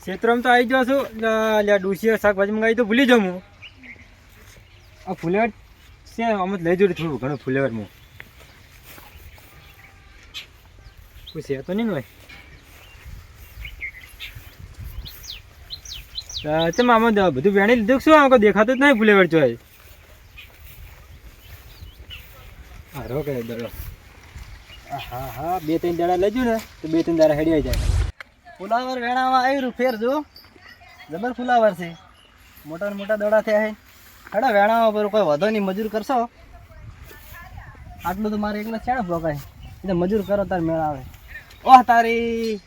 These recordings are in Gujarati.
ક્ષેત્રમાં તો આવી ગયો છું. એટલે ડુસીએ શાકભાજી મંગાવી તો ભૂલી જાઉં હું. આ ફુલેવર છે આમ જ લઈ જોડે થોડું ઘણું ફુલેવરમાં કોઈ છે તો નહીં ને ભાઈ. ચમ આમાં બધું વેણી લીધું શું આમ કોઈ દેખાતું જ નહીં ફુલેવર ચોય. હારો કે દરો હા હા 2-3 દાડા લેજો ને તો 2-3 દાડા હેડી આવી જાય. ફુલાવર વેણામાં આવ્યું ફેર જો જબર ફુલાવર છે મોટા ને મોટા દડા થયા છે. હેડા વેણામાં પર કોઈ વધો નહીં મજૂર કરશો આટલું તો મારે એકલા છેડા ભોગાય એટલે મજૂર કરો તાર મેળા આવે. ઓહ તારી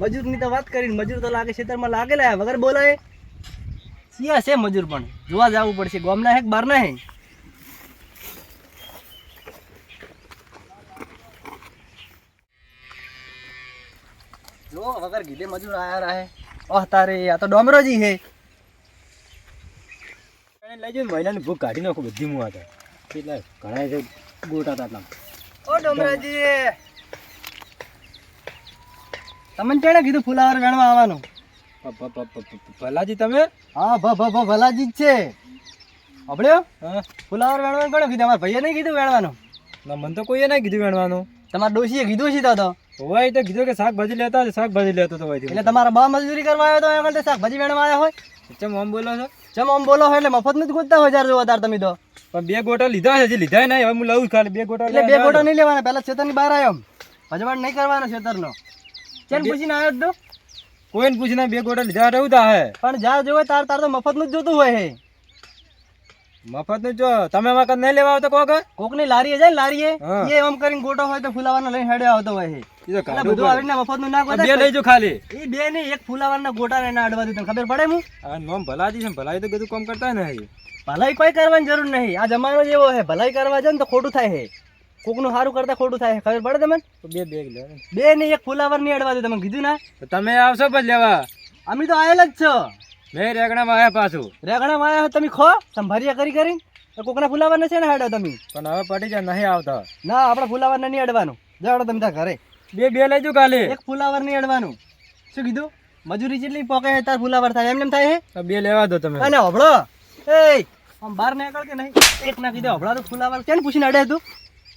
મજૂરની તો વાત કરીને મજૂર તો લાગે ખેતરમાં લાગેલા વગર બોલાય સિયા છે મજૂર પણ જોવા જવું પડશે ગામના હે કે બહારના હે. લો વગર ગીધે મજૂર આયા રહે. ઓહ તારે આ તો ડોમરોજી હે. લઈ જઈને મહિનાની ભૂખ કાઢી નાખું બધી હું હતા એટલે ઘણા છે ગોટા હતા એટલા. ઓ ડોમરાજી તમને કેણે કીધું ફુલાવર વેણવા આવવાનું? ભલાજી તમે? હા ભલાજી જ છે. અબળ્યો હા ફુલાવર વેણવાનું કોણે કીધું? અમારા ભાઈએ નહીં કીધું વેણવાનું? ના મને તો કોઈએ નહીં કીધું વેણવાનું. તમારા ડોશીએ કીધું છે તો હોય તો કીધું કે શાકભાજી લેતા શાકભાજી લેતો તો હોય એટલે તમારા બા મજૂરી કરવા આવ્યો તો એમાં શાકભાજી વેણવા આવ્યા હોય. ચમ આમ બોલો છો? ચમ આમ બોલો હોય એટલે મફત નથી ગોતતા હોય જ્યારે જોવા તાર તમે તો. પણ 2 ગોટા લીધા છે હજી લીધા નહીં હવે હું લઉં ખાલી 2 ગોટા. એટલે 2 ગોટા નહીં લેવાના પહેલા ખેતરની બહાર આવ્યો ભજવાડ નહીં કરવાનો ખેતરનો. ચેન પૂછીને આવ્યો તો કોઈને પૂછીને 2 ગોટા લીધા રહું તા હે પણ જ્યાં જોવે તાર તો મફતનું જ જોતું હોય હે. મફતનું જો તમે વખત નહીં લેવા આવતો કોકની લારીએ જાય લારીએ એ એમ કરીને ગોટો હોય તો ફુલાવાનો લઈને હેડે આવતો હોય હે. બધું આવીને મફતનું ના ગોતા. 2 લઈજો ખાલી. એ 2 નહીં એક ફુલાવાના ગોટા ને અડવા દે તને ખબર પડે હું? આ નોમ ભલાજી છે ભલાઈ તો બધું કામ કરતા ને. ભલાઈ કોઈ કરવાની જરૂર નહીં. આ જમાનો જેવો હે ભલાઈ કરવા જાય ને તો ખોટું થાય હે. કોકનું સારું કરતા ખોટું થાય ખબર પડે તમને? તો 2 બેગ લે. 2 નહીં એક ફુલાવર નહીં અડવા દે તમે કીધું ના. તો તમે આવશો પછી લેવા? અમે તો આયેલા જ છો. મેં રેગણામાં આવ્યા પાછું. રેગણામાં આવ્યા તમે ખો સંભારિયા કરી કોકના ફુલાવર ને છે ને હેડો તમે. પણ હવે પડી જાય નહીં આવતા. ના આપણે ફુલાવર ને નહીં અડવાનું. જાવડો તમે ત્યાં ઘરે 2 લેજો કાલે. એક ફુલાવર નહીં અડવાનું. શું કીધું? મજૂરી જેટલી પોકે હે તાર ફુલાવર થાય એમ થાય હે. 2 લેવા દો તમે. અને હોભળો એ આમ બહાર નીકળ કે નહીં એક ના કીધું હોભળા તો ફુલાવર કેમ પૂછીને અડે તું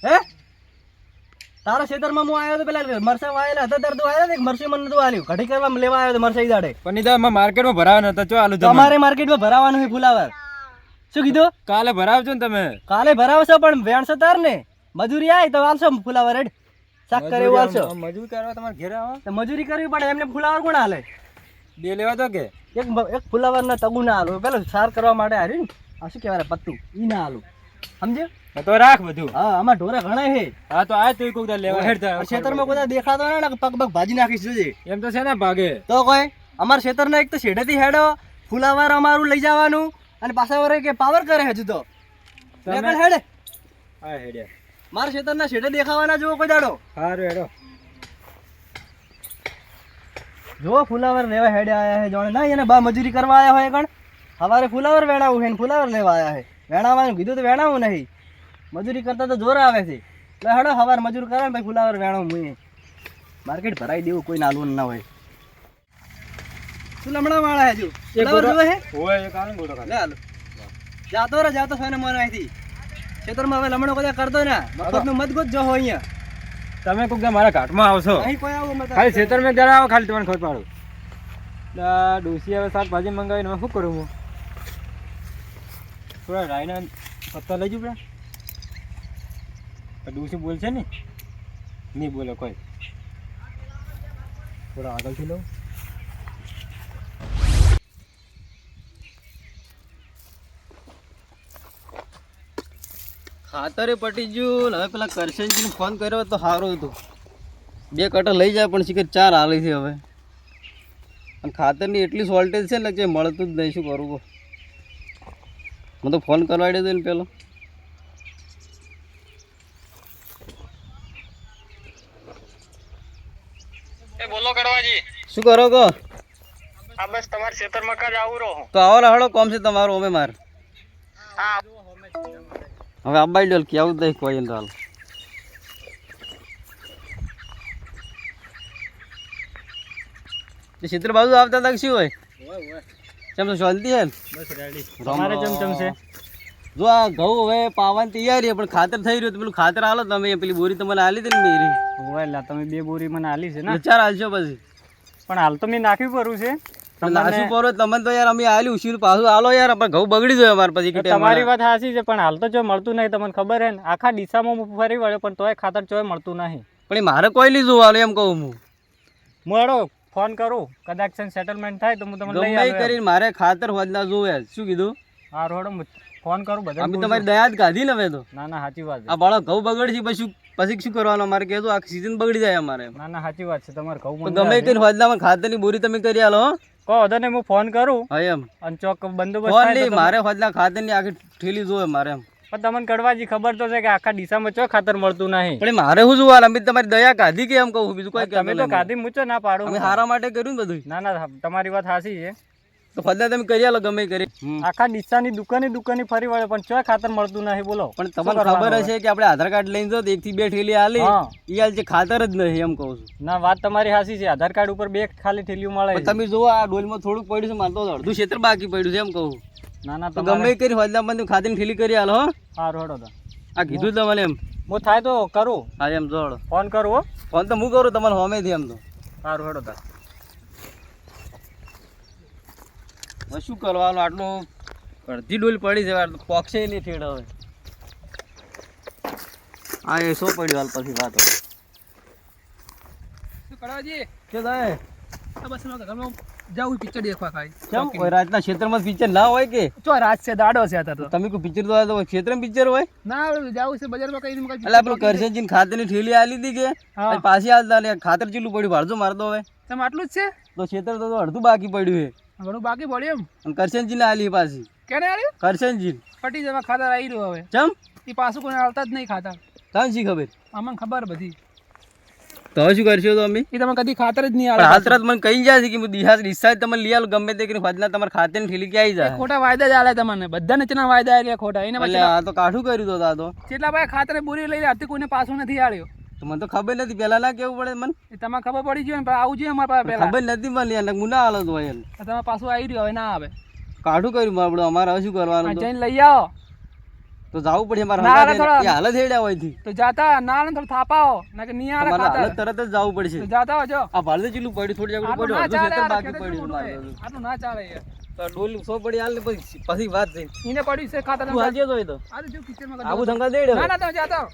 હે? તારા ખેતરમાં હું આવ્યો તો પેલા મરસા વાયેલા હતા ત્યારે તું આવ્યો ને મરસી મને નતું આલ્યું ઘડી કરવા લેવા આવ્યો તો મરસા દાડે. પણ ઈદા માર્કેટમાં ભરાવાનો હતો ચો આલુ તમારે માર્કેટમાં ભરાવાનું છે ફુલાવર. શું કીધું? કાલે ભરાવજો ને તમે. કાલે ભરાવશો પણ વેણશો તાર ને મજૂરી આવી તો આલશો ફુલાવર હેડ શાક કરે એવું આલશો. મજૂરી કરવા તમારે ઘરે આવો તો મજૂરી કરવી પડે એમને ફુલાવર કોણ હાલે? 2 લેવા દો કે એક ફુલાવર ના તગુ ના હાલું પેલું સાર કરવા માટે હાર્યું ને આ શું કહેવાય પત્તું ઈ ના હાલું સમજ્યો? તો રાખ બધું. હા આમાં ઢોરા ઘણા હે. હા તો આ તો કોક લેવા હેડતા ખેતરમાં કોઈ દેખાતો ના ને પગ ભાજી નાખીશ જોજે. એમ તો છે ને ભાગે તો કોઈ અમાર ખેતરના એક તો શેઢેથી હેડો ફુલાવર અમારું લઈ જવાનું અને પાછા વરે કે પાવર કરે હજુ તો હેડે. હા હેડે મારા ખેતરના શેઢે દેખાવાના જોવો કોઈ દાડો. સારું હેડો. જો ફુલાવર લેવા હેડે આયા હે જોણે ના એને બા મજૂરી કરવા આયા હોય કણ સવારે ફુલાવર વેણાવું છે ને ફુલાવર લેવા આયા હે. વેણાવાનું કીધું તો વેણાવું નહીં મજૂરી કરતા તો જોર આવે છે. એટલે હેડો સવાર મજૂર કરે ને ભાઈ ફુલાવર વેણાવું હું માર્કેટ ભરાઈ દેવું કોઈ નાલું ના હોય. તું લમણા વાળા હજુ ફુલાવર જોવે હે? ઓય એક આને ગોટો ખાલી. લે હાલો જાતો સોને મોર અહીંથી ખેતરમાં હવે લમણો બધા કરતો ને મફતનું મત ગોત જો હો અહીંયા. તમે કોક મારા ઘાટમાં આવશો અહીં કોઈ આવો મત ખાલી ખેતરમાં જરા આવો ખાલી તમને ખબર પાડું. ડોસી હવે શાકભાજી મંગાવીને શું કરું હું? થોડા રાયના પત્તા લઈ જઉં પેલા ડોસી બોલશે ને નહીં બોલે કોઈ. થોડા આગળથી લઉં. ખાતરે પટી ગયું હવે પેલા કરશનજીને ફોન કર્યો તો સારું હતું. 2 કટર લઈ જાય પણ શીખર 4 હાલી છે હવે. અને ખાતરની એટલી શોર્ટેજ છે ને કે મળતું જ નહીં. શું કરું કહો? હું તો ફોન કરવાડી દઉં ને પેલો. એ બોલો કરવાજી. શું કરો કહો? આ બસ તમારા ખેતરમાં કાજ આવું રહો. તો આવો લાડો કોમ છે તમારું અમે માર. હા હવે આબાઈ ડોલ કે આવું દઈ કોઈ હાલ. તે ક્ષેત્ર બાજુ આવતા હતા કે શું હોય? કેમ તો શાંતિ છે ને? બસ રેડી. રામ તમારે રામ. ચમચમ છે? જો આ ઘઉં હવે પાવાની તૈયારી છે, પણ ખાતર થઈ રહ્યું તો પેલું ખાતર હાલો તમે. પેલી બોરી તમને હાલી હતી ને મેરી, ઓય તમે 2 બોરી મને આલી છે ને, એટલે 4 હાલશો પછી. પણ હાલ તો મેં નાખ્યું પરું છે. નાસું પરો તમને તો યાર અમે આલ્યું ઉછીનું પાછું હાલો યાર, આપણે ઘઉં બગડી જાય અમારે પછી. તમારી વાત સાચી છે, પણ હાલ તો જો મળતું નહીં. તમને ખબર હે ને, આખા ડીસામાં ફરી વળ્યો પણ તોય ખાતર ચોય મળતું નહીં. પણ એ મારે કોઈ લીધું હાલો એમ કહું હું. હું હેડો ફોન કરું, કદાચ સેટલમેન્ટ થાય તો હું તમને લઈ ગમે આવું. કરીને મારે ખાતર હોદના જોવે. શું કીધું? હા રોડો ફોન કરું બધા. અમે તમારી દયા જ કાઢી ને હવે તો. ના ના સાચી વાત છે. આ બાળક ઘઉં બગડશે પછી શું કરવાનું અમારે? કહેતું આખી સીઝન બગડી જાય અમારે. ના ના સાચી વાત છે તમારે તો કહું. ગમે કરીને હોદનામાં ખાતરની બોરી તમે કરી આલો હો. કહો અધર ને હું ફોન કરું હા એમ અને ચોક બંદોબસ્ત ફોન થાય નહીં, તો મારે હોદના ખાતરની આખી ઠેલી જોવે મારે એમ. પણ તમને કડવાજી ખબર તો છે કે આખા ડીસામાં ચો ખાતર મળતું નહીં. પણ એ મારે શું જોવા? અમે તમારી દયા કાઢી કે એમ કહું, બીજું કોઈ તમે તો કાઢી મૂચો ના પાડો. અમે હારા માટે કર્યું ને બધું. ના ના તમારી વાત સાચી છે. તો હોદના તમે કરી આલો ગમે કરી. આખા ડીસાની દુકાને ફરી વળે પણ ચોય ખાતર મળતું નહીં. બોલો પણ તમને ખબર હશે કે આપણે આધાર કાર્ડ લઈને જો તો 1 થી 2 ઠેલી હાલી, હા. ઈ હાલ છે ખાતર જ નહીં એમ કહું છું. ના વાત તમારી સાચી છે. આધાર કાર્ડ ઉપર 2 ખાલી ઠેલીઓ મળે પણ છે. તમે જુઓ આ ડોલમાં થોડુંક પડ્યું છે, મારે તો અડધું ક્ષેત્ર બાકી પડ્યું છે એમ કહું. ના ના તો તમારે ગમે કરી હોદનામાં તમે ખાતરની ઠેલી કરી હાલો હો. હા રોડો તો આ કીધું તમને એમ. હું થાય તો કરું, હા એમ જોડો ફોન કરું હો. ફોન તો હું કરું તમારે હોમેથી એમ તો. હા રોડો તો હવે શું કરવાનું? આટલું અડધી ડોલ પડી છે, પોક્ષે નહીં ઠેડ હવે. હા એ શું પડ્યું હાલ પછી વાત હવે. શું કરાવજી? કે થાય આ બસ અમે ઘરમાં જાવું પિક્ચર દેખવા ખાઈ. કેમ કોઈ રાતના ક્ષેત્રમાં પિક્ચર ના હોય કે? ચો રાત છે દાડો છે અત્યારે તો. તમે કોઈ પિક્ચર તો ક્ષેત્રમાં પિક્ચર હોય? ના જાવું છે બજારમાં કઈ નું એટલે પેલું કરશનજી ખાતરની ઠેલી આલી હતી કે હા. પછી પાછી હાલતા લે ખાતર ચેટલું પડ્યું ભાડજો મારતો હવે. તમે આટલું જ છે? તો ક્ષેત્ર તો અડધું બાકી પડ્યું છે. ઘણું બાકી પડ્યું એમ. અને કરશનજી ને આલી પાછી. કેને આવ્યું? કરશનજી પટી જવા ખાતર આવી રહ્યું હવે. ચમ એ પાછું કોઈ આવતા જ નહીં ખાતર. તમને શી ખબર? અમને ખબર બધી. તો હવે શું કરશો તો અમે? એ તમે કદી ખાતર જ નહીં પણ હાલ આવે. તરત મને કહી જાય છે કે હું ડિસાઇડ તમે લઈ આલો ગમે તે કરીને હોદના તમારે ખાતરની ઠેલી ક્યાં આવી જાય. ખોટા વાયદા જ આલે તમને. બધા નીચેના વાયદા આલ્યા ખોટા. એને એટલે આ તો કાઠું કર્યું તો આ તો. કેટલા ભાઈ ખાતર બોરી લઈ હતી કોઈને પાછું નથી આલ્યો. તો મને તો ખબર નથી, પેલા ના કેવું પડે મને. એ તમને ખબર પડી ગયો ને પણ આવું જોઈએ અમારા પાસે પહેલા. ખબર નથી મને એટલે હું ના હાલો તો હોય એમ. તમે પાછું આવી રહ્યો હવે ના આવે. કાઠું કર્યું મારું. અમારે હવે શું કરવાનું? આ તો જઈને લઈ આવો તો જવું પડે મારે. ના, હંગાથે થોડા- એ હાલત હેડ્યા હોય થી તો જાતા ના ને થોડું થાપાવો ના કે નહીં આવે તમારે ખાતર. હાલત તરત જ જવું પડશે. તો જાતા હો જો. આ ભાડે જેટલું પડ્યું થોડી જગ્યા આટલું પડ્યું ના અડધું ચાલે ક્ષેત્ર યાર, બાકી ખેતર પડ્યું થોડું મારે હોય. આટલું ના ચાલે યાર. તો ડોલ 100 પડી હાલ ને પછી વાત છે. એને પડ્યું છે ખાતર. તું હાજે તો એ તો આ જો પિક્ચરમાં આવું ધંધા દેડે ના ના તમે જાતા હો.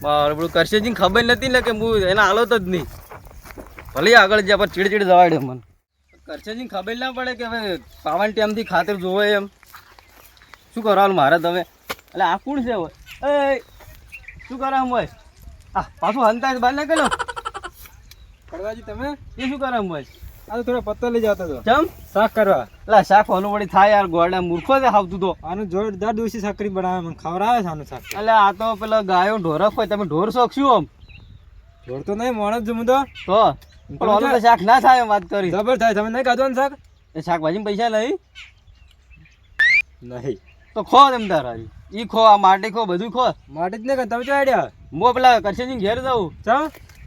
બરાબર. કરશનજી ખબર નથી ને કે હું એના હાલત જ નહીં. ભલે આગળ જ્યાં પર ચીડ જવાડે મને. કરશનજી ખબર ના પડે કે હવે પાવન ટાઈમથી ખાતર જોવે એમ. શું કરવાનું મારે તમે? એટલે આ કોણ છે હવે? એ શું કરે એમ હોય? આ પાછું હંતા બહાર ના કર્યો. કડવાજી તમે એ શું કરે એમ હોય? આ તો થોડો પત્તો લઈ જતો હતો ચમ શાક કરવા. એટલે શાક હોનું વળી થાય યાર. ગોળા મૂર્ખો છે આવતું તો. આનું જોરદાર દોશી સાકરી બનાવે, મને ખવડાવે છે આનું શાક. એટલે આ તો પેલા ગાયો ઢોરક હોય. તમે ઢોર શોખશું આમ જોડતો નહીં મોણ જ જમું તો તો પણ ઓલું તો શાક ના થાય એમ વાત કરી. જબર થાય. તમે નહીં ખાધો ને શાક? એ શાકભાજી પૈસા નહીં નહીં તો ખો તેમ તારા. ઈ ખો, આ માટી ખો, બધું ખો. માટે જ નહીં કે તમે ચો આઈડિયા હું પેલા કરશનજી ઘેર જાઉં. ચમ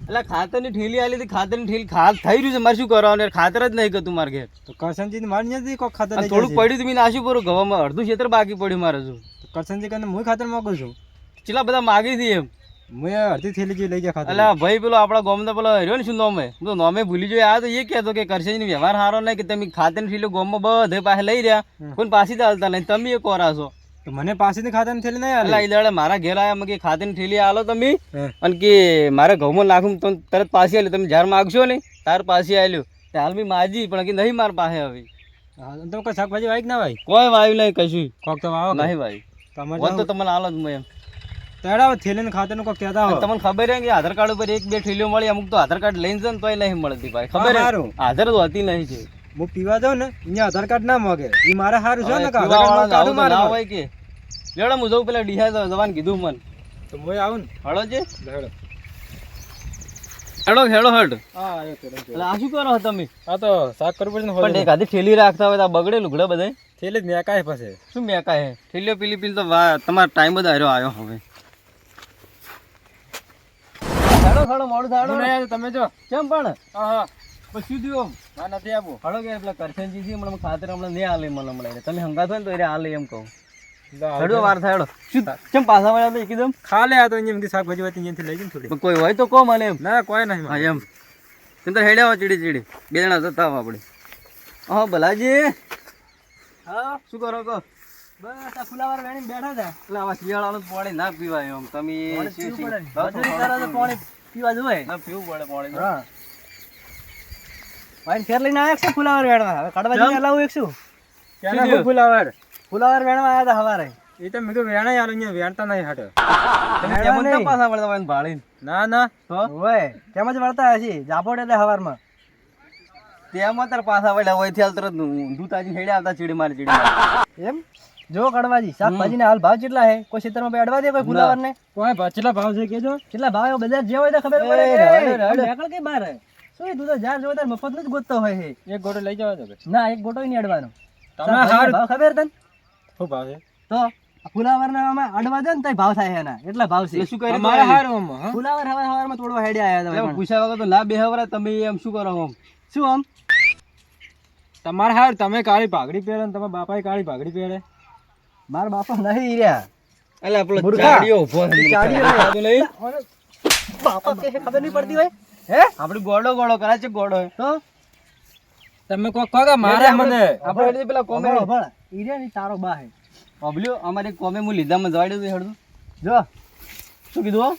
એટલે ખાતરની ઠેલી આલી હતી. ખાતરની ઠેલી ખાત થઈ રહ્યું છે. મારે શું કરવાનું યાર? ખાતર જ નહીં કરતું મારે ઘેર. તો કરશનજી મારી નથી કોઈ ખાતર અને લઈ થોડુંક જશે. પડ્યું તમે નાશું પૂરું ઘવામાં અડધું ક્ષેત્ર બાકી પડ્યું મારે. શું કરશનજી કને હું ખાતર મોકલું છું. કેટલા બધા માગી હતી એમ. હું અડધી થેલી જેવી લઈ જાય ખાતર. એટલે ભાઈ પેલો આપણા ગામનો પેલો રહ્યો ને શું નોમે, હું તો નોમે ભૂલી જોઈ. આ તો એ કહેતો કે કરશનજી વ્યવહાર સારો નહીં કે તમે ખાતરની ઠેલી ગામમાં બધે પાસે લઈ રહ્યા, કોઈ પાછી તો હાલતા નહીં. તમે એ કોરા છો. તો મને પાસેથી ખાતરની થેલી નહીં એટલે આલે. એ દાડે મારા ઘેર આવ્યા કે ખાતરની ઠેલી આલો તમે હે. અને કે મારે ઘઉંમાં નાખું તો તરત પાછી આલ્યું. તમે જ્યારે માગશો ને તાર પાછી આલ્યું. હાલ બી માજી પણ કે નહીં માર પાસે હવે. હા, તમે કોઈ શાકભાજી વાઈ કે ના વાઈ? કોઈ વાયુ નહીં કશું કોક તો વાવો કે? નહીં વાયુ. તમારે હોત તો તમને હાલ જ એમ. તેડા થેલી ને ખાતર નું કોઈ કહેતા હો. તમને ખબર હે કે આધાર કાર્ડ ઉપર 1-2 ઠેલીઓ મળી. અમુક તો આધાર કાર્ડ લઈને જાય ને તોય નહીં મળતી ભાઈ. ખબર હે સારું. આધાર તો હોતી નહીં છે. હું પીવા જાઉં ને અહીંયા આધાર કાર્ડ ના માગે. એ મારે સારું છે ને કે આધાર પીવાવાળા કાર્ડ આવું તો ના મારે હોય કે લેડો હું જઉં પેલા ડીહા જવાન કીધું મને. તો હું આવું ને. હળો છે લેડો. હેડો હેડો હેડ. હા આવ્યો તો રંગ. એટલે આ શું કરો છો તમે? હા તો શાક કરવું પડશે ને પણ હોળી. એકાદી ઠેલી રાખતા હોય તો આ બગડે લુગડા બધા થેલી જ મેકાય પછી. શું મેકાય હે? ઠેલીઓ પીલી પીલી તો તમારો ટાઈમ જ આવ્યો હવે. હેડો હેડો મોડું હું નહીં થાડો. આવ્યો, તમે જો. કેમ પણ હા હા બસ શું થયું ના નથી આપવું હળો કે પેલા કરશનજી છે હમણાં ખાતર હમણાં નહીં હાલે મને હમણાં તમે હંગાત હોય ને તો એ હાલે એમ કહું હળો વાર થાય હળો શું કેમ પાછા વળ્યા તો એકદમ ખાલે આ તો અહીંયા શાકભાજી વાતી અહીંયાથી લઈ જઈને થોડી કોઈ હોય તો કહો મને એમ ના કોઈ નહીં હા એમ તમે તો હેડ્યા હો ચીડી ચીડી બે જણા જતા આપણે હા ભલાજી હા શું કરો કહો બસ આ ફુલાવર વેણી બેઠા હતા એટલે આવા શિયાળાનું પાણી ના પીવાય એમ તમે પાણી પીવા જોઈએ ના પીવું પડે પાણી હા વાઈન ફેર લઈને આવ્યા છે ફુલાવર વેણવા હવે કડવા જઈને લાવું એક શું ક્યાં ફુલાવર ફુલાવર વેણવા આવ્યા હતા હવારે એ તો મેં તો વેણા યાર અહીંયા વેણતા નહીં હાટે તમે કેમ જ પાછા વળતા હોય ભાળીને ના ના તો હોય કેમ જ વળતા હશે જાપોટ એટલે હવારમાં તેમાં તાર પાછા વળ્યા હોય થી હાલ તરત દૂતાજી હેડે આવતા ચીડી મારી ચીડી એમ જો કડવાજી શાકભાજી ને હાલ ભાવ કેટલા હે કોઈ ખેતરમાં બે અડવા દે કોઈ ફુલાવર ને કોઈ કેટલા ભાવ છે કેજો કેટલા ભાવ બધા જે હોય તો ખબર પડે નીકળ કે બહાર શું તું તો જાર જોવે તાર મફત નું જ ગોતતો હોય છે એક ગોટો લઈ જવા દો ના એક ગોટો નહીં અડવાનો તમે હાર ભાવ ખબર તને શું ભાવ છે તો ફુલાવર ના આમાં અડવા દે ને તો ભાવ થાય એના એટલા ભાવ છે શું કરી તમારે હારું આમ ફુલાવર હવારમાં તોડવા હેડે આયા તમે પૂછ્યા વગર તો ના બેહવરા તમે એમ શું કરો આમ શું આમ તમારે હાર તમે કાળી પાઘડી પહેરે ને તમારા બાપાએ કાળી પાઘડી પહેરે મારા બાપા નહીં રહ્યા એટલે આપણો મૂર્ખા. ચાડિયો ઉભો છે. ચાડિયો નહીં બાપા કે ખબર નહીં પડતી હોય હે આપણે ગોળો ગોળો કરાય છે ગોળો તો તમે કોક કોક મારે મને આપણે પેલા કોમે ભળ ઈરિયા ની તારો બા હે ઓબલ્યો અમારી કોમે મુ લીધામાં જવાડ્યું હતું હેડું જો શું કીધું હો?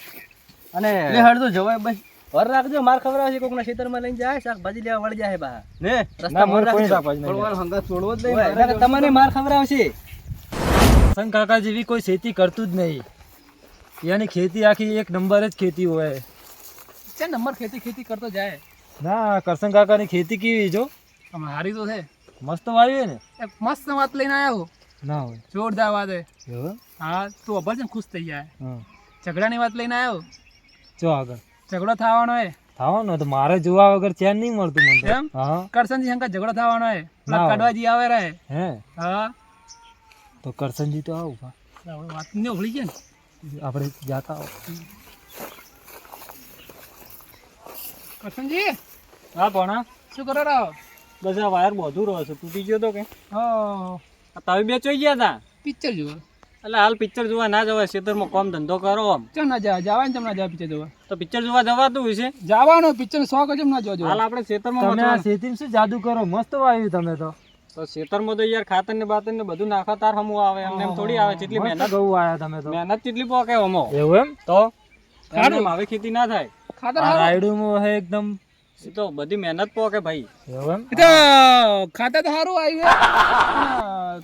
અને લે હેડું જવાય બસ વર રાખજો માર ખબર આવશે કોકના ખેતરમાં લઈને જાય શાકભાજી લેવા વળી જાય બા ને ના મને કોઈ શાકભાજી નહીં થોડો હંગા છોડવો જ નહીં તમને માર ખબર આવશે સંગ કાકા જેવી કોઈ ખેતી કરતું જ નહીં યાની ખેતી આખી એક નંબર જ ખેતી હોય છે નંબર ખેતી કરતો જાય ના કરશન કાકાની ખેતી કેવી જો આમ હારી તો છે મસ્ત વાવી ને એક મસ્ત વાત લઈને આવ્યો ના હોય જોરદાર વાત હે એવું હા તું અભર છે ને ખુશ થઈ જાય હા ઝઘડાની વાત લઈને આવ્યો જો આગળ ઝઘડો થવાનો હે થવાનું તો મારે જોવા વગર ચેન નહીં મળતું મને તો. એમ હા કરશનજી શંકર ઝઘડો થવાનો હે ના હોય. કાઢવાજી આવે રહે હે હા તો કરશનજી તો આવું આપણે વાત ને ઓગળી છે ને આપણે જાતા આવો. કરશનજી હા ભણા શું કરો રહો બસ આ વાયર બધું રહ્યો છે તૂટી ગયો તો કે હા તમે બે ચોઈ ગયા હતા પિક્ચર જુઓ એટલે હાલ પિક્ચર જોવા ના જવાય ખેતરમાં કામ ધંધો કરો આમ ચમ ના જવા ને ચમ ના જવા પિક્ચર જોવા તો પિક્ચર જોવા જવાતું હોય છે જવાનો પિક્ચર શોખ ચમ ના જોજો હાલ આપણે ખેતરમાં તમે આ ખેતીમાં શું જાદુ કરો મસ્ત વાવ્યું તમે તો ખેતરમાં તો યાર ખાતર ને બાતર ને બધું નાખો તાર હમું આવે એમને એમ થોડી આવે કેટલી મહેનત ગૌ આયા તમે તો મહેનત કેટલી પોકે હમો એવું એમ તો ખાડું આવે ખેતી ના થાય ખાતર આ રાયડું હે એકદમ એ તો બધી મહેનત પોકે ભાઈ એવું એમ એ તો ખાતર તો સારું આવ્યું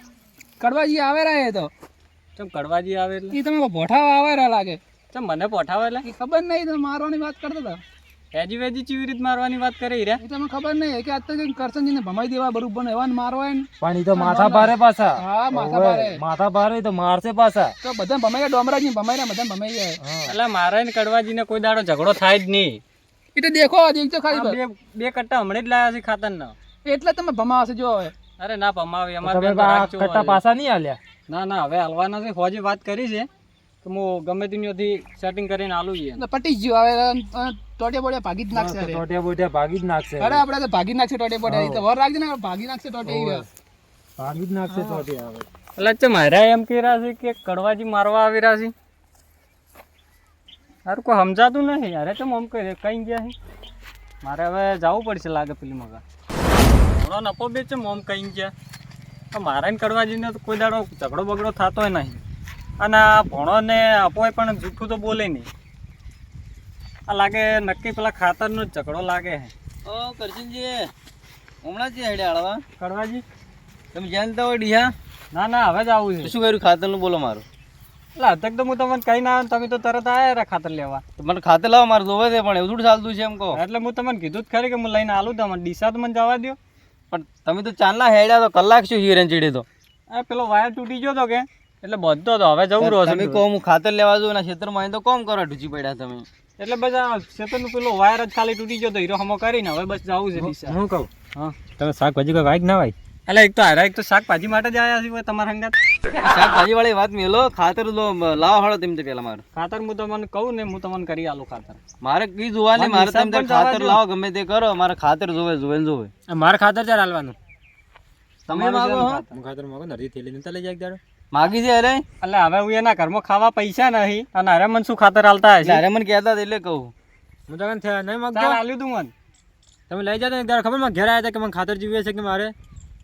કડવાજી આવે રહ્યા તો ચમ કડવાજી આવે એટલે એ તમે ભોઠાવા આવે રહ્યા લાગે ચમ મને પોઠાવે એટલે એ ખબર નહીં તમે મારવાની વાત કરતા હતા હેજી વેજી ચીવી રીત મારવાની વાત કરે રે એ તમને ખબર નહીં કે આજ તો કરશનજીને ભમાઈ દેવા બરોબર એવા મારવા ને પણ ઈ તો માથા ભારે પાછા હા માથા ભારે માથા ભારે તો મારશે પાછા તો બધા ભમાઈ ગયા ડોમરાજી ભમાઈ રહ્યા બધા ભમાઈ ગયા એટલે મારે ને કડવાજી ને કોઈ દાડો ઝઘડો થાય જ નહીં એ તો દેખો દેખજો ખાલી બે કટ્ટા હમણાં જ લાયા છે ખાતર ના એટલે તમે ભમાવશે જો હવે અરે ના પમાવી અમારે કટ્ટા પાછા નહીં હાલ્યા ના ના હવે હાલવાના છે ફોજી વાત કરી છે કે હું ગમે તેની સેટિંગ કરીને આલું છે તો પટી જ ગયું હવે ટોટિયા બોટિયા ભાગી જ નાખશે અરે. ટોટિયા બોટિયા ભાગી જ નાખશે અરે આપણે તો ભાગી નાખશે ટોટિયા બોટિયા એ તો વર રાખજે ને ભાગી નાખશે ટોટિયા ભાગી જ નાખશે ટોટિયા હવે એટલે છે મારા એમ કહી રહ્યા છે કે કડવાજી મારવા આવી રહ્યા છે યાર કોઈ સમજાતું નહીં યાર તો આમ કઈ ગયા છે મારે હવે જવું પડશે લાગે પેલી મગા થોડો નફો બે છે મોમ કઈ ગયા મારા ને કડવાજીને તો કોઈ દાડો ઝઘડો બગડો થતો નહીં અને આ ભણો ને અપોય પણ જૂઠું તો બોલે નહીં આ લાગે નક્કી પેલા ખાતરનો જ ઝઘડો લાગે છે ઓ કરશનજી હમણાં જ હેડે આળવા કડવાજી તમે જાણતા હોય ડીહા ના ના હવે જ આવું છે શું કર્યું ખાતરનું બોલો મારું એટલે અત્યારે તો હું તમને કઈ ના આવે તમે તો તરત આવ્યા રહ્યા ખાતર લેવા તો મને ખાતર લાવો મારે જોવે છે પણ એવું થોડું ચાલતું છે એમ કહો એટલે હું તમને કીધું જ ખરી કે હું લઈને આલું તમને ડીસા તો મને જવા દો પણ તમે તો ચાંદલા હેડ્યા તો કલાક શું હિરેન ચીડે તો આ પેલો વાયર તૂટી ગયો તો કે એટલે બધો તો હવે જવું રહ્યો તમે કહો હું ખાતર લેવા જાઉં એના ખેતરમાં અહીં તો કોમ કરો ઢૂચી પડ્યા તમે એટલે બસ આ ખેતરનું પેલો વાયર જ ખાલી તૂટી ગયો તો હીરો હમો કરીને હવે બસ જવું છે ડીસા હું કહું હા તમે શાકભાજી કોઈ વાઈક ના વાય એટલે એક તો હારા એક તો શાકભાજી માટે જ આવ્યા છે તમારા હંગાત. શાકભાજી વાળી વાત મેલો, ખાતર લાવો હળો તેમ પેલા મારે ખાતર હું તમને કહું ને હું તમને કરી આલું ખાતર. મારે કઈ જોવાની, મારે હિસાબ તમે પણ જવા ખાતર દ્યો. લાવો ગમે તે કરો, મારે ખાતર જોવે. મારે ખાતર ચાર હાલવાનું. તમે માગો હો? હું ખાતર માગો ને અડધી થેલી નતા લઈ જાય જરા. માગી છે અરે એટલે હવે હું એના ઘરમાં ખાવા પૈસા નહીં અને અરે મને શું ખાતર હાલતા હશે. જ્યારે મને કહેતા હતા એટલે કહું. હું તો નહીં માગતો હાલ્યું તું મને. તમે લઈ જાઓ ને ખબર માં ઘેર આવ્યા હતા કે મને ખાતર જોઈએ છે કે મારે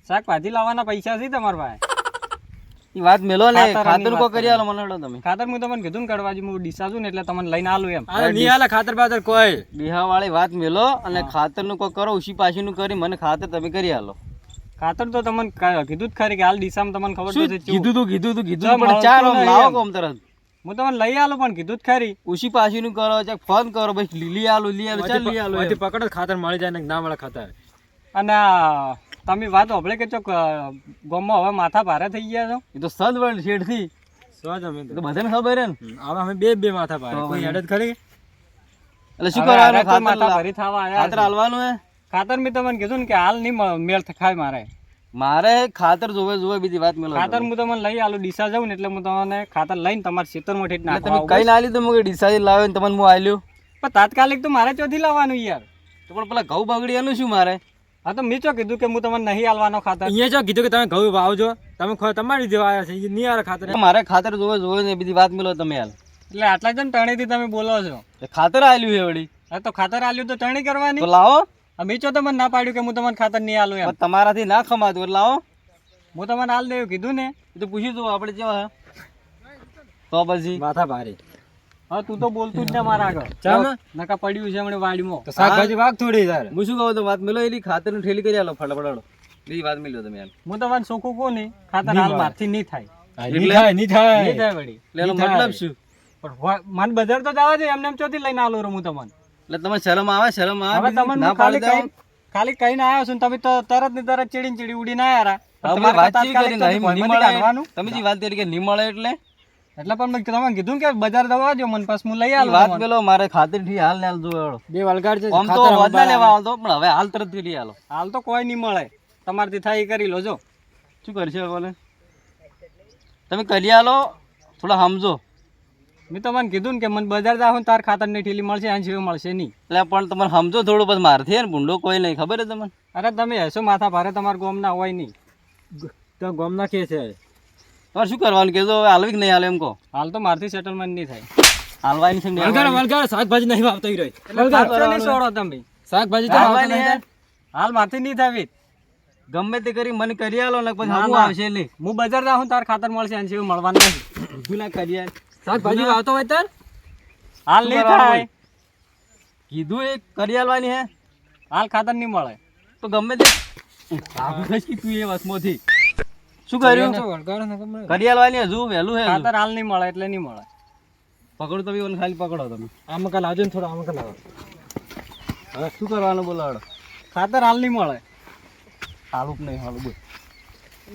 શાકભાજી લાવવાના પૈસા છે તમારા પાસે. એ વાત મેલો ને, ખાતર ખાતર ની કો વાત કરી આલો મને હળો તમે. ખાતર હું તમને કીધું ને કડવાજી હું ડીસાજુ ને એટલે તમને લઈને આલું એમ. ખાતર બાતર કોઈ બિહા વાળી વાત મેલો અને ખાતર નું કોઈ કરો ઉસી પાછી નું કરી, મને ખાતર તમે કરી આલો. ખાતર તો તમને કીધું જ ખરી કે હાલ ડીસામાં તમને ખબર તો છે કીધું પણ ચાર આમ લાવો કોમ તરત. હું તમને લઈ આલું પણ કીધું જ ખરી. ઉસી પાછી નું કરો, ચાલ ફોન કરો, બસ લઈ આલો ચાલ લઈ આલો. પકડો ખાતર મળી જાય ને ના મળે ખાતર. અને તમે વાત હોભળે કે ચોક ગામમાં હવે માથા ભારે થઈ ગયા છો. એ તો સદ વર્લ્ડ શેડ થી તો બધાને ખબર હે ને. હવે અમે બે માથા ભારે કોઈ હેડ જ ખરી. એટલે શું કરવાનું? ખાતર માથા ભારે થવા ખાતર આયા. હાલવાનું હે. ખાતર મેં તમને કીધું ને કે હાલ નહીં મેળ ખાય મારે. મારે ખાતર જોવે બીજી વાત મેલો. ખાતર હું તમને લઈ આલું ડીસા જાઉં ને એટલે હું તમને ખાતર લઈને તમારા ખેતરમાં ઠેઠ તમે નાખવા કઈ ના આલ્યું તો મને ડિસાઈડ લાવ્યો ને તમને હું આલ્યું. પણ તાત્કાલિક તો મારે ચોથી લાવવાનું યાર. તો પણ પેલા ઘઉં બગડી એનું શું મારે? હા તો મેં ચો કીધું કે હું તમને નહીં આલવાનો ખાતર. અહીંયા જો કીધું કે તમે ઘઉં વાવજો, તમે તમારી જેવા આવ્યા છે, નહીં આવે ખાતર. મારે ખાતર જોવે ને બીજી વાત મેલો તમે હાલ. એટલે આટલા જણ ટણીથી તમે બોલો છો. તો ખાતર આલ્યું હે વળી હા તો ખાતર આલ્યું તો ટણી કરવાની. તો લાવો. મેં ચો તમને ના પાડ્યું કે હું તમને ખાતર નહીં આલું એમ. પણ તમારાથી ના ખમાતું એટલે લાવો. હું તમને હાલ દેવું કીધું ને. એ તો પૂછ્યું તું આપણે કેવા હે તો પછી માથા ભારે. હા તું તો બોલતું જ ને મારા આગળ. ચાલ ને. નકા પડ્યું છે હમણાં વાડીમાં. તો શાકભાજી વાગ થોડી યાર. હું શું કહું તો વાત મેલો એલી ખાતર નું ઠેલી કરી આલો ફટાફટ. બીજી વાત મેલ્યો તમે હાલ. હું તમને ચોખ્ખું કહું ને ખાતર હાલ મારથી નહીં થાય. નહીં થાય નહીં થાય વળી. એટલે એનો મતલબ શું? પણ મને બજાર તો જવા દે એમને એમ ચોથી લઈને આલો હું તમને. એટલે તમે શરમ આવે હવે તમને ના હું ખાલી પાડી ખાલી કહીને આવ્યો છું ને તમે તો તરત ને તરત ચીડી ઉડીને આવ્યા. તમારે વાત ચેવી કરી નહીં ભોંયમાંથી મળે. કાઢવાનું. તમે જે વાત કરી કે નહીં મળે એટલે એટલે પણ મેં તમને કીધું કે બજાર જવા દો મને પાસ હું લઈ આલું વાત તમને. પેલો મારે ખાતર થી હાલ ને હાલ જોયો. બે વલગાડ છે આમ તો વધના લેવા આવતો પણ હવે હાલ તરત થી લઈ આલો. હાલ તો કોઈ નહીં મળે તમારથી થાય એ કરી લો જો. શું કરશે બોલે તમે કરી આલો થોડા સમજો. મેં તમને કીધું ને કે મને બજાર જાવ ને તાર ખાતર ની ઠેલી મળશે આ સિવાય મળશે નહીં. એટલે પણ તમે સમજો થોડું પછી મારથી હે ને ભૂંડો કોઈ નહીં ખબર હે તમને. અરે તમે હશો માથા ભારે તમારા ગોમ ના હોય નહીં. તો ગોમ નાખીએ છે. તમારે શું કરવાનું કહેજો હવે હાલવી કે નહીં હાલે એમ કહો. હાલ તો મારથી સેટલમેન્ટ નહીં થાય. હાલવાની છે ને વલગાડ વલગાડ શાકભાજી નહીં વાવતો ઈ રહ્યો. એટલે ખાતર નહીં છોડો તમે. શાકભાજી તો વાવતો હાલવાની નહીં હે. થાય. હાલ મારથી નહીં થાય. ગમે તે કરી મને કરી આલો ને પછી ના, હમું ના. આવશે નહીં. હું બજાર જાઉં તાર ખાતર મળશે આ સિવાય મળવાનું નહીં. શું ના કરી આલ. શાકભાજી વાવતો હોય તાર હાલ નહીં કરવાનું થાય. કીધું એ કરી આલવાની હે હાલ ખાતર નહીં મળે. તો ગમે તે આગળ ખસ કે તું એ વસમોથી શું કર્યું વલગાડ ને ગમે. કરી આલવાની હજુ વહેલું હે હજુ. ખાતર હાલ નહીં મળે એટલે નહીં મળે. પકડો તમે ઓને ખાલી પકડો તમે. આમ કાલ આવજો ને થોડો આમ કાલ આવો. હવે શું કરવાનું બોલો હાલો. ખાતર હાલ નહીં મળે. હાલું કે નહીં હાલું બોલ.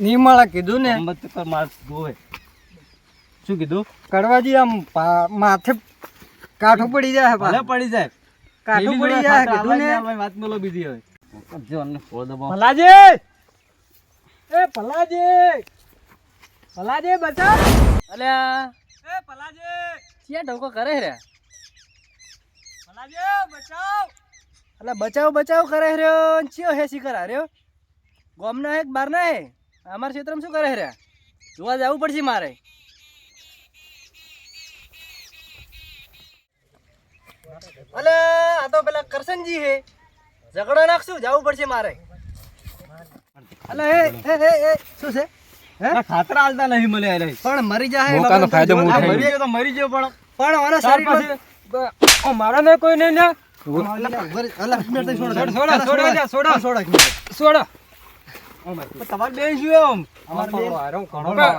નહીં મળે કીધું ને. હિંમત કર માર જોવે. શું કીધું કડવાજી આમ માથે કાઠું પડી જાય ભલે પડી જાય કાઠું પેલી પડી જોડે જાય ખાતર કીધું ને. હાલવાની વાત મેલો બીજી હવે જો અમને ફોડ દબાવો. ભલાજી એ ભલાજી ભલાજી બચાવ. અલ્યા એ ભલાજી ક્યાં ઢોકો કરે રે. ભલાજી બચાવ. એટલે બચાવ બચાવ કરે રહ્યો ચિયો હે શિખર હાર્યો ગોમના હે બાર ના હે અમારા ક્ષેત્રમાં શું કરે રે જોવા જવું પડશે મારે. અલે આ તો પેલા કરશનજી હે ઝઘડો નાખશું જવું પડશે મારે. અલે એ શું છે હે ખાતર આલતા નહીં મળે અરે પણ મરી જાય મોકાનો ફાયદો હું આ ઉઠાવી મરી ગયો તો મરી ગયો પણ ઓના શરીરમાં મારા ને કોઈ નહીં ને સોડા તમારે બે શું એમ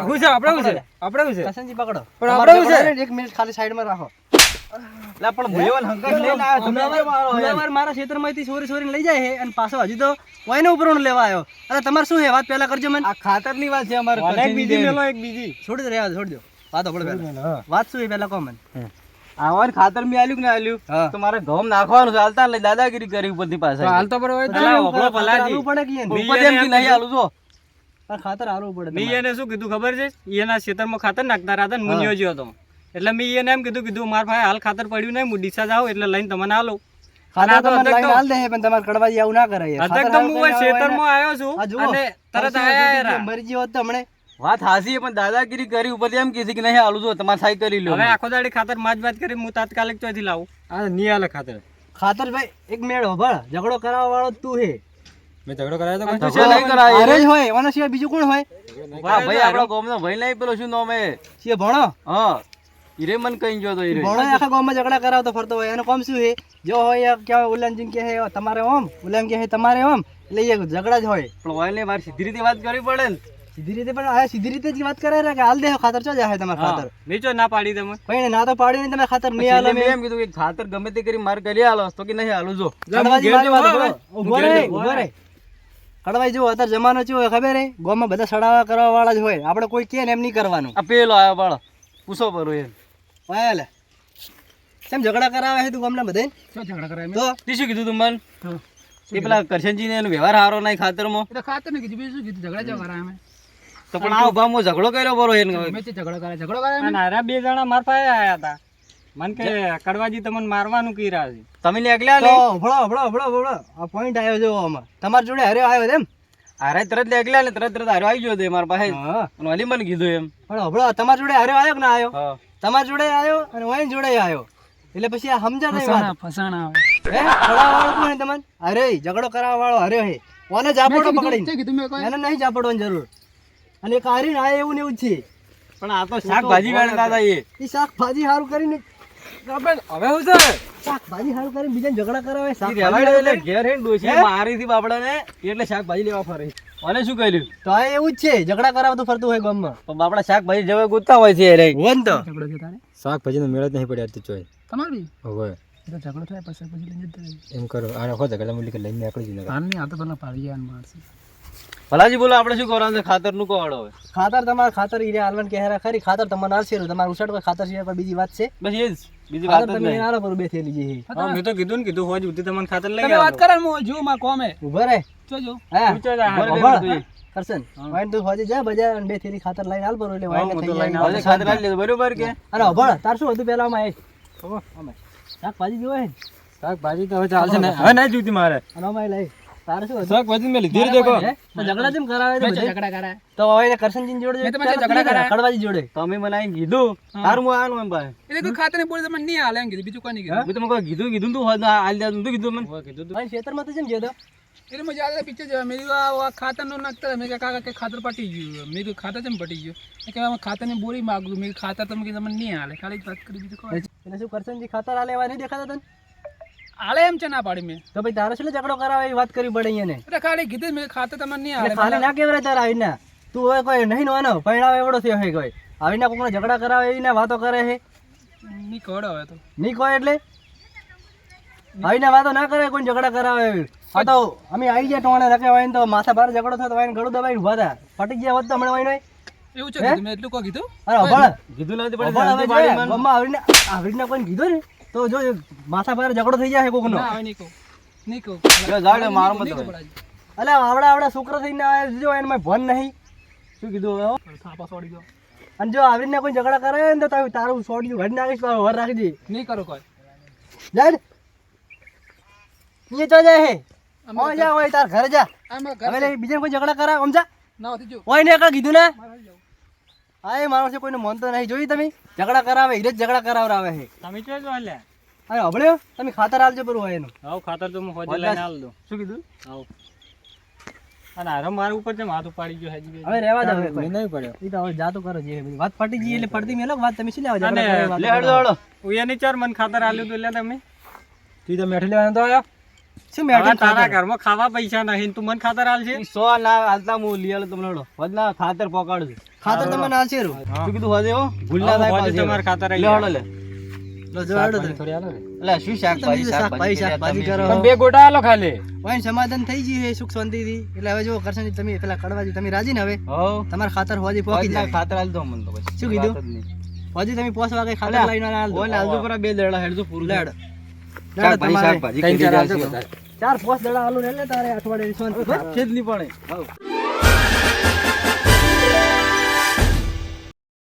હું છે આપણે છે કરશનજી પકડો પણ આપણે શું છે? એક મિનિટ ખાલી સાઈડમાં રાખો. લા પણ ભૂલેવન હંકાર લઈને આવ્યો તમે કેમ મારો યાર મારા ક્ષેત્રમાંથી ચોરી ચોરીને લઈ જાય છે અને પાછો હજી તો કોઈને ઉપરનો લેવા આવ્યો. અરે તમારે શું છે વાત પહેલા કરજો મને. આ ખાતરની વાત છે અમારે એક બીજી મેલો એક બીજી. છોડી દે રહેવા દો, છોડી દો વાત આપડે પહેલા વાત શું છે પહેલા કહો મને. આવાનું ખાતર મે આલ્યું કે ના આલ્યું તો મારે ઘઉં નાખવાનું છે હાલતા લઈ દાદાગીરી કરી ઉપરથી પાછા હાલ તો બરોબર ભલા ઓગળો ભલાજી. ચાલવું પડે કે નહીં ઉપર એમ કે નહીં આલું જો પણ ખાતર હાલવું પડે મેં તમારે. એને શું કીધું ખબર છે એના ખેતરમાં ખાતર નાખતા હતા ને હું હા. ગયો હતો એટલે મેં એને એમ કીધું મારા ભાઈ હાલ ખાતર પડ્યું નહીં હું ડીસા જાઉં એટલે લઈને તમને આલો ખાતર આ તો તમને અધક લઈને તો- હાલ દે પણ તમારે કડવાજી આવું ના કરાય યાર. અધક ખાતર તો હારું હું કરીને આવે ખેતરમાં આવ્યો છું આ જુઓ. અને તરત પરસી આયા વધી એરા. ગઈ, મરી ગયો હોત તો હમણે. વાત હાસી પણ દાદાગીરી કરી ઉપરથી એમ કીધી કે નહીં હાલું જો તમારે સાઈ કરી લો હવે આખો દાડી ખાતર માજ કરી હું તાત્કાલિક ચોથી લાવું આ નહીં આલે ખાતર ખાતર ભાઈ એક મેળ હોભળ ઝઘડો કરાવવા વાળો તું હે મેં ઝઘડો કરાયો તો ઝઘડો નહીં કરાય અરે જ હોય એના સિવાય બીજું કોણ હોય? હા ભાઈ આપણો ગામનો ભાઈ નહીં પેલો શું નામ હે છે ભણો હા હીરે મન કઈ ગયો તો હીરે ભણો એ આખા ગામમાં ઝઘડા કરાવતો ફરતો હોય એનું કામ શું છે? જો હોય એ કહેવાય ઉલ્લાનજી કે હે તમારે ઓમ ઉલ્લાન કે હે તમારે ઓમ એટલે એ ઝઘડા જ હોય. પણ વાયને મારે સીધી રીતે વાત કરવી પડે ને સીધી રીતે પણ આ સીધી રીતે જ વાત કરે કે હાલ દે ખાતર ચો જાય તમારે ખાતર નીચો ના પાડી તમે ભાઈ ના તો પાડી નહીં તમે ખાતર નહીં હાલો છેલ્લે મેં એમ કીધું કે ખાતર ગમે તે કરી મારે કરી હાલો તો કે નહીં હાલું જો કડવાજી મારી વાત સાંભળો. ઊભો રહે ઊભો રહે કડવાઈ જો અત્યારે જમાનો ચેવો હોય ખબર હે ગામમાં બધા સડાવા કરવા વાળા જ હોય આપણે કોઈ કે ને એમ નહીં કરવાનું. આ પેલો આવ્યો બાળો પૂછો પરો એમ વાય લે કેમ ઝઘડા કરાવે છે તું ગામના બધાય? શું ઝઘડા કરાય તો તે શું કીધું તું મન એ પેલા કરશનજી ને એનો વ્યવહાર હારો નહીં ખાતરમાં એ તો ખાતર ને કીધું બીજું શું કીધું ઝઘડા જેવા કરાય અમે તો પણ આ ઉભામાં ઝઘડો કર્યો બરો એને મેં તે ઝઘડો કરાય અને હારા બે જણા મારા પાસે આયા હતા મને કે કડવાજી તમને મારવાનું કી રહ્યા છે તમે ને એકલા તો ને ભળો આ પોઈન્ટ આવ્યો જો આમાં તમાર જોડે હરે આવ્યો એમ હારે તરત ને એકલા ને તરત હારો આવી ગયો તે મારા પાસે હા અને વાલી મને કીધું એમ ભળો તમાર જોડે હરે આવ્યો કે ના આવ્યો? હા તમાર જોડે આવ્યો અને વાઈન જોડે આવ્યો એટલે પછી આ સમજા નહીં વાત ફસાણા આવે હે કરાવવા વાળો કોણ હે તમને? અરે ઝઘડો કરાવવા વાળો હરે હે ઓને જાપડો પકડીને કીધું મેં કોઈ એને નહીં જાપડવાની જરૂર અને એક હારીને આય એવું ને એવું જ છે પણ આ તો શાકભાજી વેણતા હતા એ શાકભાજી સારું કરીને હવે હું છે શાકભાજી સારું કરીને બીજાને ઝઘડા કરાવે ઈ શાકભાજી રેવાડ્યો હારું એટલે ઘેર હેન ડોશી મારી થી બાપડા ને એટલે શાકભાજી લેવા ફરે અને શું કર્યું તો આ એવું જ છે ઝઘડા કરાવતું ફરતું હોય ગામમાં પણ બાપડા શાકભાજી જેવા ગોતતા હોય છે રે વન તો ઝઘડો છે તારે શાકભાજીનો મેળ જ નહીં પડ્યા તે ચોય તમારે બી હવે એ તો ઝઘડો થાય પછી લઈને જતા રહે એમ કરો આને ખો ઝઘડા મૂલી કે લઈને નીકળી જઈને હાલ નહીં આ તો પેલા પાડી ગયા મારશે ભલાજી બોલો આપણે શું કરવાનું છે ખાતર નું કોવાડો હવે ખાતર તમારે ખાતર ઈરે હાલવાન કે હેરા ખરી ખાતર તમારે આવશે તમારે ઉછાડ કોઈ ખાતર સિવાય કોઈ બીજી વાત છે? બસ એ જ બીજી વાત ખાતર જ તમે નહીં હાલો પર બે થેલી જે છે. હા મેં તો કીધું ને હોજ ઉધી તમને ખાતર લઈ તમે વાત કરે ને હું જો માં કોમે ઊભો રહે જોજો હા પૂછો જા બરાબર. ઉભો. કરશન વાઈન તું હોજે જા બજાર અને બે થેલી ખાતર લઈને હાલ પર એટલે વાઈન હું થઈ તો જાય લઈને હવે ખાતર આવી લીધું બરોબર કે અરે ઉભો તાર શું હતું પેલા માં શાકભાજી જોવે ને શાકભાજી તો હવે ચાલશે ને હવે નહીં જોઈતી મારે અને અમાય લઈ તાર શું હતું? શાકભાજી મેં લીધી દેખો હે? તો ઝઘડા કેમ કરાવે છે મેં બધે? ઝઘડા કરાય તો હવે એને કરશનજી જોડે મેં તમારે ઝઘડા કરાયા? કડવાજી જોડે તમે મને આઈને કીધું તારું હું આનું એમ ભાઈ એટલે કોઈ ખાતર ને બોલે તમે નહીં હાલે એમ કીધું બીજું કોઈ નહીં કીધું મેં તમને કોઈ કીધું તું હોત હાલ દે તું કીધું મને ભાઈ ખેતરમાં તો જેમ ગયો એટલે મજા આવે પિક્ચર જોવા મેં કીધું આ ખાતર નો નાખતા મેં કહ્યું કાકા કે ખાતર પટી ગયું મેં કીધું ખાતર કેમ પટી ગયું મેં કે ખાતર ની બોરી માગું મેં કીધું ખાતર તમે કીધું મને નહીં હાલે ખાલી જ વાત કરી બીજું કોઈ એટલે શું કરશનજી ખાતર આ લેવા નહીં દેખાતા તને? હાલે એમ છે ના પાડી મેં તો ભાઈ તારે શું ઝઘડો કરાવે એ વાત કરવી પડે અહીંયા ને એટલે ખાલી કીધું મેં ખાતર તમને નહીં એટલે હાલે ખાલી ના કેવરાય તારા આવીને તું હવે કોઈ નહીં નવાનો પરિણામ એવડો થયો હે કોઈ આવીને કોઈને ઝઘડા કરાવે એવી વાતો કરે છે નહીં કવડો હવે તો નહીં કોઈ એટલે આવીને વાતો ના કરે કોઈ ઝઘડા કરાવે એવી આ તો અમે આવી ગયા ટોણે રકે હોય ને તો માથા ભારે ઝઘડો થયો તો વાઈને ગળું દબાઈને ઉભા થયા ફટી ગયા હોત તો હમણાં વાઈને એવું છે કીધું મેં એટલું કોઈ કીધું અરે અભળ કીધું નથી અભળ હવે પડે જોઈએ, ગામમાં આવીને કોઈને કીધું ને તો જો માથા ભારે ઝઘડો થઈ જાય કોકનો ના હવે નહીં કહું નહીં કહું જાડે મારો મત નહીં કહું હોય. પડાજી. અલે આવડા છોકરા થઈને આવે જો એને મેં ભન નહીં શું કીધું હવે હો? થાપા છોડી દો અને જો આવીને કોઈ ઝઘડા કરે ને તો તારું સોડિયું ઘડી નાખીશ પાછું વર રાખી દે નહીં કરો કોઈ જાય ને એ તો જાય હે ઓય જા ઓય તાર ઘરે જા આમાં હવે ઘર લે બીજાને કોઈ ઝઘડા કરાવ સમજા ના હોતી જો ઓય ને એકલા કીધું ને મારે જાઉં. હા એ માણસ કોઈને મનતો નહીં જોઈ તમે ઝઘડા કરાવે હીરે જ ઝઘડા કરાવરાવે છે તમે ચો જો લે અરે હબળ્યો તમે ખાતર આલજો પર હોય એનું આવ ખાતર તો હું હોજ લઈને આલ દઉં શું કીધું આવ અને હારો મારા ઉપર છે માથું પાડી ગયો હાજી હવે રહેવા દો હવે મેં નહીં પડ્યો એ તો હવે જાતો કરો જે બધી વાત પટી ગઈ એટલે પડતી મેલો વાત તમે શું લેવા ઝઘડા અને કરવા લે હળો હળો ઉયાની ચાર મન ખાતર આલ્યું તું એટલે તમે તું તો મેઠી લેવાનો તો આવ્યો શું હવે મેડમ તારા ઘરમાં ખાવા પૈસા નહીં તું મને ખાતર આલશે ઈ 100 ના હાલતા હું લઈ આલો તમને હળો વધના ખાતર પકાડું છું ખાતર તમે ના છે શું કીધું હોજે હો ભૂલ ના થાય હોજે પાછી. તમારે ખાતર લે હળો લે લો જો હેડો તમે. થોડી આલો રે એટલે શું શાકભાજી શાકભાજી શાકભાજી કરો પણ બે ગોટા આલો ખાલી વાઈન સમાધાન થઈ ગયું છે સુખ શાંતિથી એટલે હવે જો કરશન તમે પેલા કડવાજી તમે રાજી ને હવે હો તમારે ખાતર હોજી પોકી વધના જાય ખાતર આલ દો મને તો પછી શું કીધું? વાત જ નહીં. હોજી તમે પોસ વાગે ખાતર લઈને આલ દો ઓય ને હાલજો પરા બે દડા હેડજો પૂરું લેડ શાકભાજી શાકભાજી ત્રણ કરી ચાર દેજો. આલજો બધા. ચાર પોસ દડા આલુ રે લે તારે અઠવાડિયે શાંતિ છે જ નહીં પડે હો